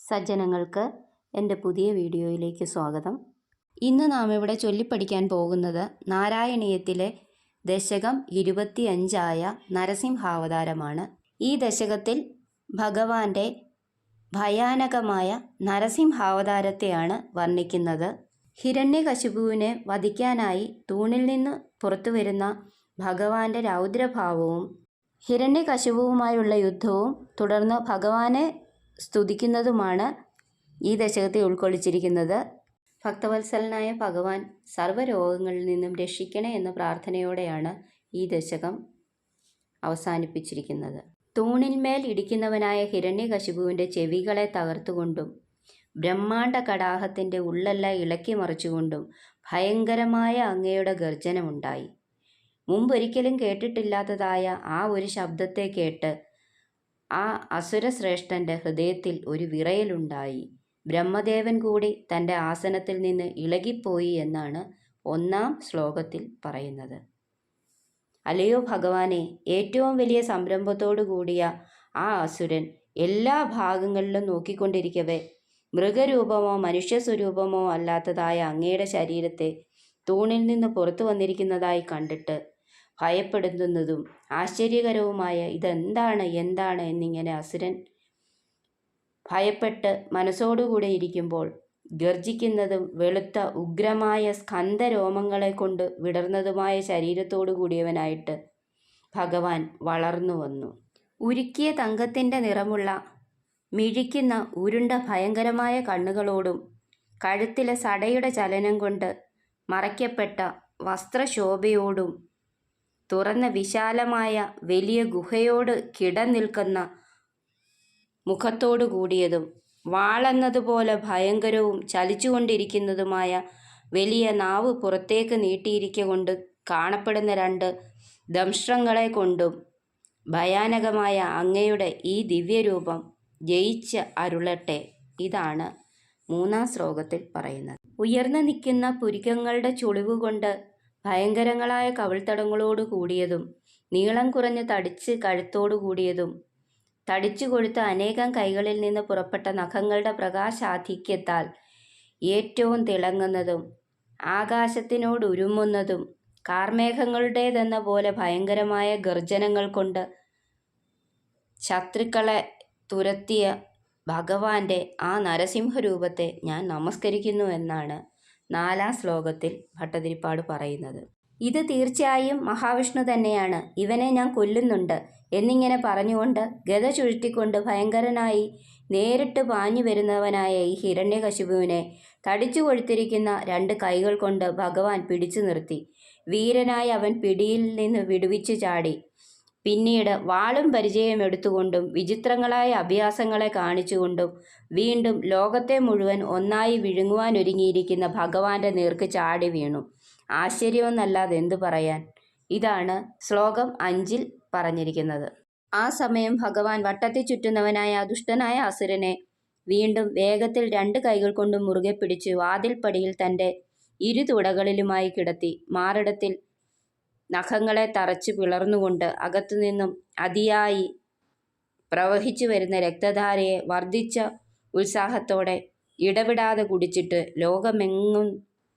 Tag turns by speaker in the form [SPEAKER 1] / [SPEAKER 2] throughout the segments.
[SPEAKER 1] സജ്ജനങ്ങൾക്ക് എൻ്റെ പുതിയ വീഡിയോയിലേക്ക് സ്വാഗതം. ഇന്ന് നാം ഇവിടെ ചൊല്ലിപ്പഠിക്കാൻ പോകുന്നത് നാരായണീയത്തിലെ ദശകം 25 നരസിംഹാവതാരമാണ്. ഈ ദശകത്തിൽ ഭഗവാന്റെ ഭയാനകമായ നരസിംഹാവതാരത്തെയാണ് വർണ്ണിക്കുന്നത്. ഹിരണ്യകശിപുവിനെ വധിക്കാനായി തൂണിൽ നിന്ന് പുറത്തു വരുന്ന ഭഗവാന്റെ രൗദ്രഭാവവും ഹിരണ്യകശിപുവുമായുള്ള യുദ്ധവും തുടർന്ന് ഭഗവാനെ സ്തുതിക്കുന്നതുമാണ് ഈ ദശകത്തെ ഉൾക്കൊള്ളിച്ചിരിക്കുന്നത്. ഭക്തവത്സലനായ ഭഗവാൻ സർവ്വരോഗങ്ങളിൽ നിന്നും രക്ഷിക്കണേ എന്ന പ്രാർത്ഥനയോടെയാണ് ഈ ദശകം അവസാനിപ്പിച്ചിരിക്കുന്നത്. തൂണിന്മേൽ ഇടിക്കുന്നവനായ ഹിരണ്യകശിപുവിൻ്റെ ചെവികളെ തകർത്തുകൊണ്ടും ബ്രഹ്മാണ്ഡ കടാഹത്തിൻ്റെ ഉള്ളെല്ലാം ഇളക്കി മറിച്ചുകൊണ്ടും ഭയങ്കരമായ അങ്ങയുടെ ഗർജനമുണ്ടായി. മുമ്പൊരിക്കലും കേട്ടിട്ടില്ലാത്തതായ ആ ഒരു ശബ്ദത്തെ കേട്ട് ആ അസുരശ്രേഷ്ഠൻ്റെ ഹൃദയത്തിൽ ഒരു വിറയലുണ്ടായി. ബ്രഹ്മദേവൻ കൂടി തൻ്റെ ആസനത്തിൽ നിന്ന് ഇളകിപ്പോയി എന്നാണ് 1-ാം ശ്ലോകത്തിൽ പറയുന്നത്. അല്ലയോ ഭഗവാനെ, ഏറ്റവും വലിയ സംരംഭത്തോടു കൂടിയ ആ അസുരൻ എല്ലാ ഭാഗങ്ങളിലും നോക്കിക്കൊണ്ടിരിക്കവേ മൃഗരൂപമോ മനുഷ്യസ്വരൂപമോ അല്ലാത്തതായ അങ്ങയുടെ ശരീരത്തെ തൂണിൽ നിന്ന് പുറത്തു വന്നിരിക്കുന്നതായി കണ്ടിട്ട് ഭയപ്പെടുന്നതും ആശ്ചര്യകരവുമായ ഇതെന്താണ് എന്നിങ്ങനെ അസുരൻ ഭയപ്പെട്ട് മനസ്സോടുകൂടെ ഇരിക്കുമ്പോൾ ഗർജിക്കുന്നതും വെളുത്ത ഉഗ്രമായ സ്കന്ധരോമങ്ങളെ കൊണ്ട് വിടർന്നതുമായ ശരീരത്തോടു കൂടിയവനായിട്ട് ഭഗവാൻ വളർന്നു വന്നു. ഉരുക്കിയ തങ്കത്തിൻ്റെ നിറമുള്ള മിഴിക്കുന്ന ഉരുണ്ട ഭയങ്കരമായ കണ്ണുകളോടും കഴുത്തിലെ സടയുടെ ചലനം കൊണ്ട് മറയ്ക്കപ്പെട്ട വസ്ത്രശോഭയോടും തുറന്ന വിശാലമായ വലിയ ഗുഹയോട് കിടനിൽക്കുന്ന മുഖത്തോടു കൂടിയതും വാളെന്നതുപോലെ ഭയങ്കരവും ചലിച്ചുകൊണ്ടിരിക്കുന്നതുമായ വലിയ നാവ് പുറത്തേക്ക് നീട്ടിയിരിക്കൊണ്ട് കാണപ്പെടുന്ന 2 ദംഷ്ട്രങ്ങളെ കൊണ്ടും ഭയാനകമായ അങ്ങയുടെ ഈ ദിവ്യരൂപം ജയിച്ച് അരുളട്ടെ. ഇതാണ് 3-ാം ശ്ലോകത്തിൽ പറയുന്നത്. ഉയർന്നു നിൽക്കുന്ന പുരികങ്ങളുടെ ചുളിവുകൊണ്ട് ഭയങ്കരങ്ങളായ കവിൾത്തടങ്ങളോട് കൂടിയതും നീളം കുറഞ്ഞ് തടിച്ച് കഴുത്തോടു കൂടിയതും തടിച്ചു കൊഴുത്ത അനേകം കൈകളിൽ നിന്ന് പുറപ്പെട്ട നഖങ്ങളുടെ പ്രകാശാധിക്യത്താൽ ഏറ്റവും തിളങ്ങുന്നതും ആകാശത്തിനോടുരുമുന്നതും കാർമേഘങ്ങളുടേതെന്ന പോലെ ഭയങ്കരമായ ഗർജനങ്ങൾ കൊണ്ട് ശത്രുക്കളെ തുരത്തിയ ഭഗവാന്റെ ആ നരസിംഹരൂപത്തെ ഞാൻ നമസ്കരിക്കുന്നു എന്നാണ് 4-ാം ശ്ലോകത്തിൽ ഭട്ടതിരിപ്പാട് പറയുന്നത്. ഇത് തീർച്ചയായും മഹാവിഷ്ണു തന്നെയാണ്, ഇവനെ ഞാൻ കൊല്ലുന്നുണ്ട് എന്നിങ്ങനെ പറഞ്ഞുകൊണ്ട് ഗദ ചുഴറ്റിക്കൊണ്ട് ഭയങ്കരനായി നേരിട്ട് പാഞ്ഞു വരുന്നവനായ ഈ ഹിരണ്യകശിപുവിനെ തടിച്ചു കൊഴുത്തിരിക്കുന്ന 2 കൈകൾ കൊണ്ട് ഭഗവാൻ പിടിച്ചു നിർത്തി. വീരനായി അവൻ പിടിയിൽ നിന്ന് വിടുവിച്ചു ചാടി. പിന്നീട് വാളും പരിചയം എടുത്തുകൊണ്ടും വിചിത്രങ്ങളായ അഭ്യാസങ്ങളെ കാണിച്ചുകൊണ്ടും വീണ്ടും ലോകത്തെ മുഴുവൻ ഒന്നായി വിഴുങ്ങുവാനൊരുങ്ങിയിരിക്കുന്ന ഭഗവാന്റെ നേർക്ക് ചാടി വീണു. ആശ്ചര്യമെന്നല്ലാതെ എന്തു പറയാൻ. ഇതാണ് ശ്ലോകം 5-ൽ പറഞ്ഞിരിക്കുന്നത്. ആ സമയം ഭഗവാൻ വട്ടത്തിൽ ചുറ്റുന്നവനായ ദുഷ്ടനായ അസുരനെ വീണ്ടും വേഗത്തിൽ 2 കൈകൾ കൊണ്ട് മുറുകെ പിടിച്ച് വാതിൽപ്പടിയിൽ തൻ്റെ ഇരുതുടകളിലുമായി കിടത്തി. മാറിടത്തിൽ നഖങ്ങളെ തറച്ചു പിളർന്നുകൊണ്ട് അകത്തുനിന്നും അതിയായി പ്രവഹിച്ചു വരുന്ന രക്തധാരയെ വർദ്ധിച്ച ഉത്സാഹത്തോടെ ഇടവിടാതെ കുടിച്ചിട്ട് ലോകമെങ്ങും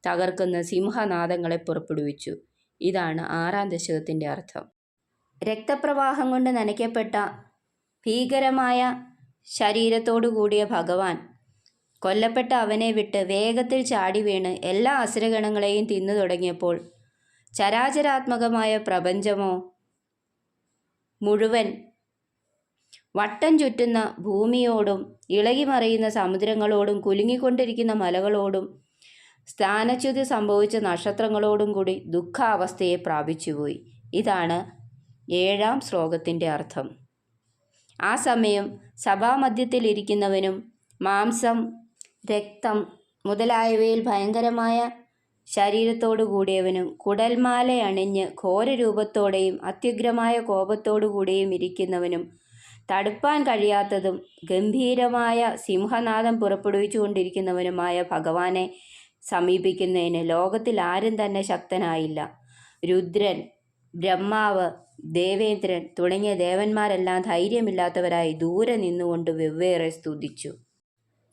[SPEAKER 1] തകർക്കുന്ന സിംഹനാദങ്ങളെ പുറപ്പെടുവിച്ചു. ഇതാണ് 6-ാം ദശകത്തിൻ്റെ അർത്ഥം. രക്തപ്രവാഹം കൊണ്ട് നനയ്ക്കപ്പെട്ട ഭീകരമായ ശരീരത്തോടു കൂടിയ ഭഗവാൻ കൊല്ലപ്പെട്ട അവനെ വിട്ട് വേഗത്തിൽ ചാടി വീണ് എല്ലാ അസുരഗണങ്ങളെയും തിന്നു തുടങ്ങിയപ്പോൾ ചരാചരാത്മകമായ പ്രപഞ്ചമോ മുഴുവൻ വട്ടം ചുറ്റുന്ന ഭൂമിയോടും ഇളകിമറിയുന്ന സമുദ്രങ്ങളോടും കുലുങ്ങിക്കൊണ്ടിരിക്കുന്ന മലകളോടും സ്ഥാനച്യുതി സംഭവിച്ച നക്ഷത്രങ്ങളോടും കൂടി ദുഃഖാവസ്ഥയെ പ്രാപിച്ചുപോയി. ഇതാണ് 7-ാം ശ്ലോകത്തിൻ്റെ അർത്ഥം. ആ സമയം സഭാമധ്യത്തിലിരിക്കുന്നവനും മാംസം, രക്തം മുതലായവയിൽ ഭയങ്കരമായ ശരീരത്തോടു കൂടിയവനും കുടൽമാലയണിഞ്ഞ് ഘോരരൂപത്തോടെയും അത്യുഗ്രമായ കോപത്തോടു കൂടിയും ഇരിക്കുന്നവനും തടുപ്പാൻ കഴിയാത്തതും ഗംഭീരമായ സിംഹനാദം പുറപ്പെടുവിച്ചു കൊണ്ടിരിക്കുന്നവനുമായ ഭഗവാനെ സമീപിക്കുന്നതിന് ലോകത്തിൽ ആരും തന്നെ ശക്തനായില്ല. രുദ്രൻ, ബ്രഹ്മാവ്, ദേവേന്ദ്രൻ തുടങ്ങിയ ദേവന്മാരെല്ലാം ധൈര്യമില്ലാത്തവരായി ദൂരെ നിന്നുകൊണ്ട് വെവ്വേറെ സ്തുതിച്ചു.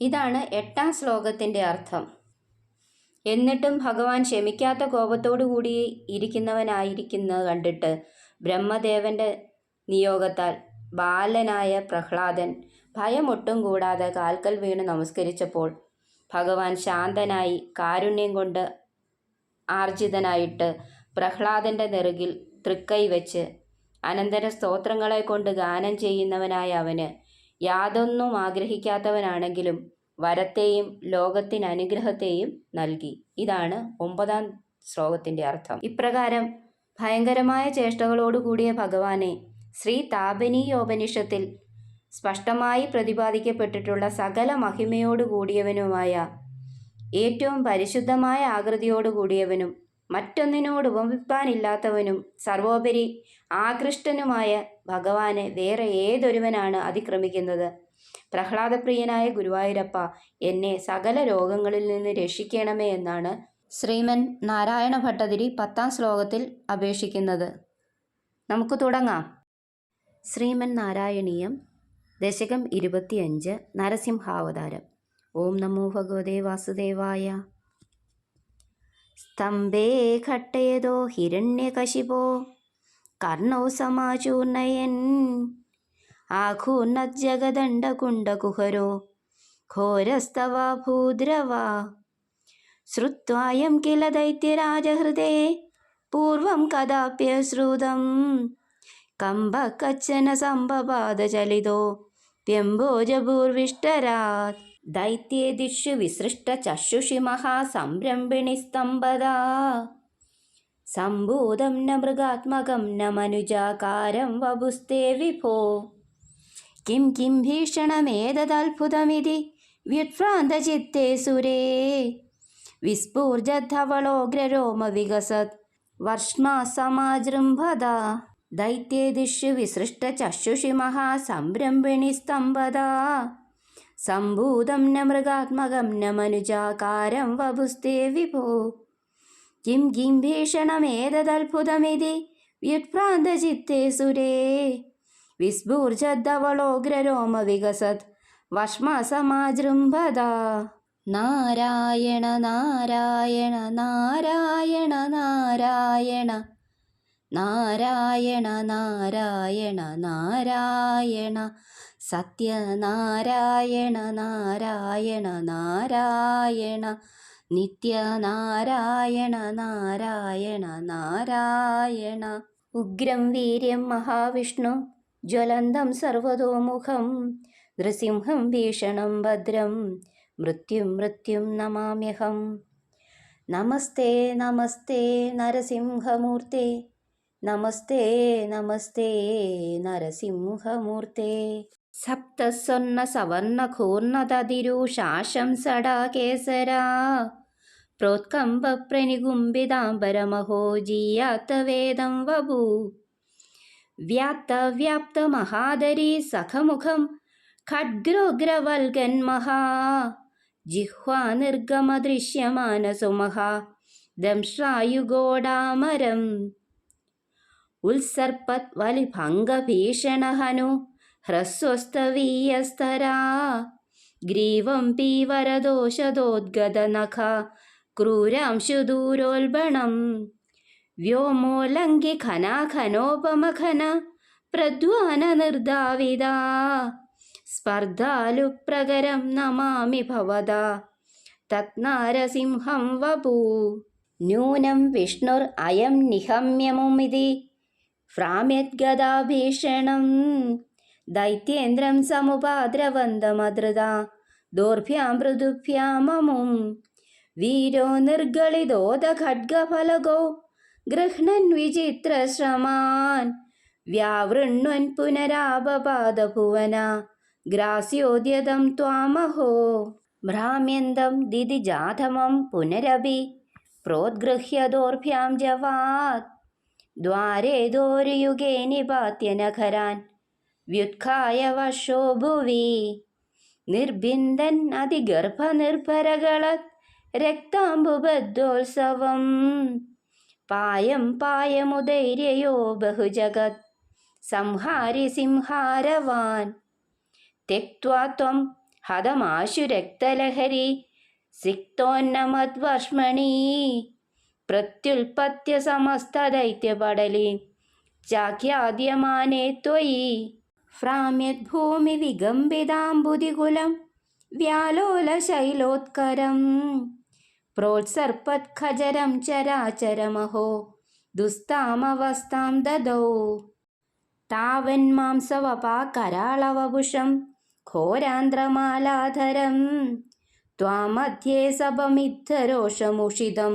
[SPEAKER 1] ഇതാണ് 8-ാം ശ്ലോകത്തിൻ്റെ അർത്ഥം. എന്നിട്ടും ഭഗവാൻ ക്ഷമിക്കാത്ത കോപത്തോടു കൂടി ഇരിക്കുന്നവനായിരിക്കുന്നത് കണ്ടിട്ട് ബ്രഹ്മദേവന്റെ നിയോഗത്താൽ ബാലനായ പ്രഹ്ലാദൻ ഭയമൊട്ടും കൂടാതെ കാൽക്കൽ വീണ് നമസ്കരിച്ചപ്പോൾ ഭഗവാൻ ശാന്തനായി കാരുണ്യം കൊണ്ട് ആർജിതനായിട്ട് പ്രഹ്ലാദന്റെ നെറുകിൽ തൃക്കൈ വെച്ച് അനന്തര സ്തോത്രങ്ങളെ കൊണ്ട് ഗാനം ചെയ്യുന്നവനായ അവന് യാതൊന്നും ആഗ്രഹിക്കാത്തവനാണെങ്കിലും വരത്തെയും ലോകത്തിന് അനുഗ്രഹത്തെയും നൽകി. ഇതാണ് 9-ാം ശ്ലോകത്തിൻ്റെ അർത്ഥം. ഇപ്രകാരം ഭയങ്കരമായ ചേഷ്ടകളോടുകൂടിയ ഭഗവാനെ ശ്രീ താപനീയോപനിഷത്തിൽ സ്പഷ്ടമായി പ്രതിപാദിക്കപ്പെട്ടിട്ടുള്ള സകല മഹിമയോടുകൂടിയവനുമായ ഏറ്റവും പരിശുദ്ധമായ ആകൃതിയോടുകൂടിയവനും മറ്റൊന്നിനോട് ഉപമിപ്പാനില്ലാത്തവനും സർവോപരി ആകൃഷ്ടനുമായ ഭഗവാനെ വേറെ ഏതൊരുവനാണ് അതിക്രമിക്കുന്നത്? പ്രഹ്ലാദപ്രിയനായ ഗുരുവായൂരപ്പ, എന്നെ സകല രോഗങ്ങളിൽ നിന്ന് രക്ഷിക്കണമേ എന്നാണ് ശ്രീമൻ നാരായണ ഭട്ടതിരി 10-ാം ശ്ലോകത്തിൽ അപേക്ഷിക്കുന്നത്. നമുക്ക് തുടങ്ങാം. ശ്രീമൻ നാരായണീയം ദശകം 25 നരസിംഹാവതാരം. ഓം നമോ ഭഗവതേ വാസുദേവായ. സ്തംഭേ ഘട്ടയതോ ഹിരണ്യകശിപോ കർണോ സമാചൂർണയൻ ആഘൂർണജ്ജഗദണ്ഡകുണ്ടകുഹരോ ഘോരസ്തവ ഭൂദ്രവ ശ്രുത്വായം കില ദൈത്യരാജഹൃദേ പൂർവം കഥാപ്യശ്രുതം കമ്പകച്ചന സംഭപാദചലിതോ വ്യംഭോജഭൂർവിഷ്ടരാത് ദൈത്യേദിഷു വിസൃഷ്ട ചക്ഷുഷി മഹാസംരംഭിണി സ്തംഭദാ സംഭൂതം ന മൃഗാത്മകം ന മനുജാകാരം വപുസ്തേ വിഭോ കിം കിം ഭീഷണമേതദത്ഭുതമിതി വ്യുത്ഭ്രാന്തചിത്തേ സുരേ വിസ്ഫൂർജധവളോഗ്രരോമ വികസത് വർഷ്മാ സമാജൃംഭദാ ദൈത്യേദിഷു വിസൃഷ്ട ചക്ഷുഷി മഹാസംരംഭിണി സ്തംഭദാ സംഭൂതം ന മൃഗാത്മകം ന മനുജാകാരം വപുസ്തേ വിഭോ കിം കിം ഭീഷണമേതദത്ഭുതമിതി വ്യുത്ഭ്രാന്തചിത്തേ സുരേ വിസ്ഫൂർജധവളോഗ്രരോമ വികസത് വർഷ്മാ സമാജൃംഭദാ. നാരായണ നാരായണ നാരായണ നാരായണ നാരായണ നാരായണ നാരായണ സത്യനാരായണ നാരായണ നാരായണ നിത്യനാരായണ നാരായണ നാരായണ. ഉഗ്രം വീര്യം മഹാവിഷ്ണു ജ്വലന്തം സർവതോമുഖം നൃസിംഹം ഭീഷണം ഭദ്രം മൃത്യും മൃത്യും നമാമ്യഹം. നമസ്തേ നമസ്തേ നരസിംഹമൂർത്തേ നമസ്തേ നമസ്തേ നരസിംഹമൂർത്തേ. സപ്തസ്വർണ്ണ സവർണ ഘൂർണതതിരൂഷാശം സടാകേസരാ പ്രോത്കമ്പ പ്രനികുംബിതാംബരമഹോ ജീയാത്തവേദം വപു വ്യാപ്ത മഹാദരീ സഖമുഖം ഖഡ്ഗ്രോഗ്രവൽഗൻ മഹാ ജിഹ്വാ നിർഗമദൃശ്യമാനസുമഹാ ദംശ്രായുഗോടാമരം ഉത്സർപ്പത് വലിഭംഗഭീഷണഹനു ഹ്രസ്വസ്തവീയസ്തരാ ഗ്രീവം പീവരദോഷദോദ്ഗതനഖ ക്രൂരാംശുദൂരോൽബണം വ്യോമോലംഘി ഘനാഘനോപമഘന പ്രധ്വാന നിർദാവിതാ സ്പർദ്ധാലുപ്രകരം നമാമി ഭവതാ തത്നാരസിംഹം വപു. നൂനം വിഷ്ണുർ അയം നിഹമ്യമുമിതി ഭ്രാമ്യദ്ഗദാഭീഷണം ദൈത്യേന്ദ്രം സമുപാദ്രവന്തമധൃതാ ദോർഭ്യാം മൃദുഭ്യാമമും വീരോ നിർഗളിതോദഖഡ്ഗഫലകോ ഗൃഹ്ണൻ വിചിത്രശ്രമാൻ വ്യാവൃണ്വൻ പുനരാപപാദഭുവന ഗ്രാസ്യോദ്യതം ത്വാമഹോ ഭ്രാമ്യന്തം ദിദിജാധമം പുനരപി പ്രോദ്ഗൃഹ്യദോർഭ്യാം ജവാത് ദ്വാരേ ദോരയുഗേ നിപാത്യ നഖരാൻ വ്യുത്ഖായ വശോ ഭുവി നിർബിന്ദൻ അതിഗർഭനിർഭരകളത് രക്താംബുബദ്ധോത്സവം പായം പായമുദൈര്യയോ ബഹുജഗത് സംഹാരി സിംഹാരവാൻ ത്യക്ത്വാ ത്വം ഹതമാശു രക്തലഹരി സിക്തോന്നമദ്വർഷ്മണി പ്രത്യുൽപത്യ സമസ്തദൈത്യപടലി ചാഖ്യാദ്യമാനേ ത്വയി ഭ്രാമ്യദ്ഭൂമി വികമ്പിതാംബുദികുലം വ്യാലോലശൈലോത്കരം പ്രോത്സർപ്പത്ഖജരം ചരാചരമഹോ ദുസ്താമവസ്ഥാം ദദൗ താവന്മാംസവപാകരാളവപുഷം ഘോരാന്ത്രമാലാധരം ത്വാമധ്യേ സപമിദ്ധരോഷമുഷിതം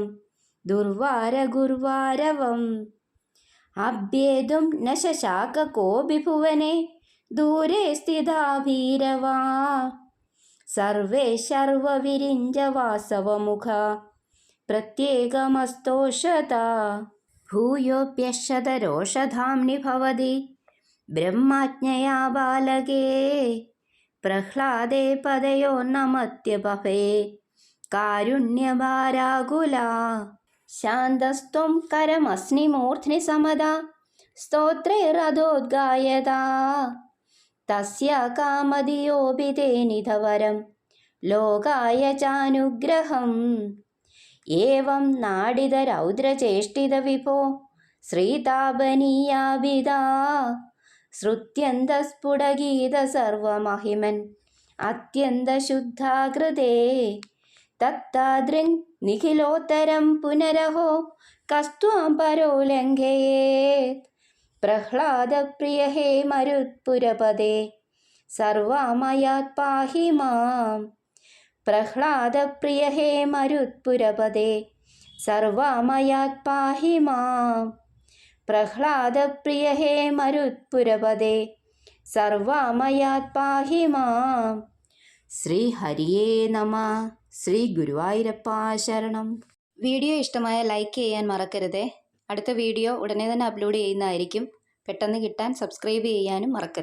[SPEAKER 1] ദുർവാരഗുർവാരവം അഭ്യേതും ന ശശാക കോപി ഭുവനെ ദൂരെ സ്ഥിതാ ഭീരവാ സർവേ ശർവവിരിഞ്ചവാസവമുഖ പ്രത്യേകമസ്തോഷത ഭൂയോപ്യശതരോഷധാംനി ഭവതി ബ്രഹ്മാജ്ഞയാ ബാലകേ പ്രഹ്ലാദേ പദയോ നമത്യപഭേ കാരുണ്യഭാരാകുലാ ശാന്തസ്ത്വം കരമസ്നി മൂർധ്നി സമദാ സ്തോത്രൈരധോദ്ഗായതാ തസ്യ കാമധിയോഭിതേ നിധവരം ലോകായ ചാനുഗ്രഹം ഏവം നാഡിതരൗദ്രചേഷ്ടിത വിഭോ ശ്രീതാപനീയാഭിധാ ശ്രുത്യന്തസ്ഫുടഗീത സർവമഹിമൻ അത്യന്തശുദ്ധാകൃതേ തത്താദൃങ് നിഖിലോത്തരം പുനരഹോ കസ്ത്വാം പരോ ലംഘയേത് പ്രഹ്ലാദപ്രിയ ഹേ മരുത്പുരപദേ സർവാമയാത് പാഹി മാം പ്രഹ്ലാദപ്രിയ ഹേ മരുത്പുരപദേ സർവാമയാത് പാഹി മാം പ്രഹ്ലാദപ്രിയ ഹേ മരുത്പുരപദേ സർവാമയാത് പാഹി മാം. ശ്രീ ഹരിയേ നമ. ശ്രീ ഗുരുവായൂരപ്പ ശരണം. വീഡിയോ ഇഷ്ടമായ ലൈക്ക് ചെയ്യാൻ മറക്കരുതേ. അടുത്ത വീഡിയോ ഉടനെ തന്നെ അപ്ലോഡ് ചെയ്യുന്നതായിരിക്കും. പെട്ടെന്ന് കിട്ടാൻ സബ്സ്ക്രൈബ് ചെയ്യാനും മറക്കരുത്.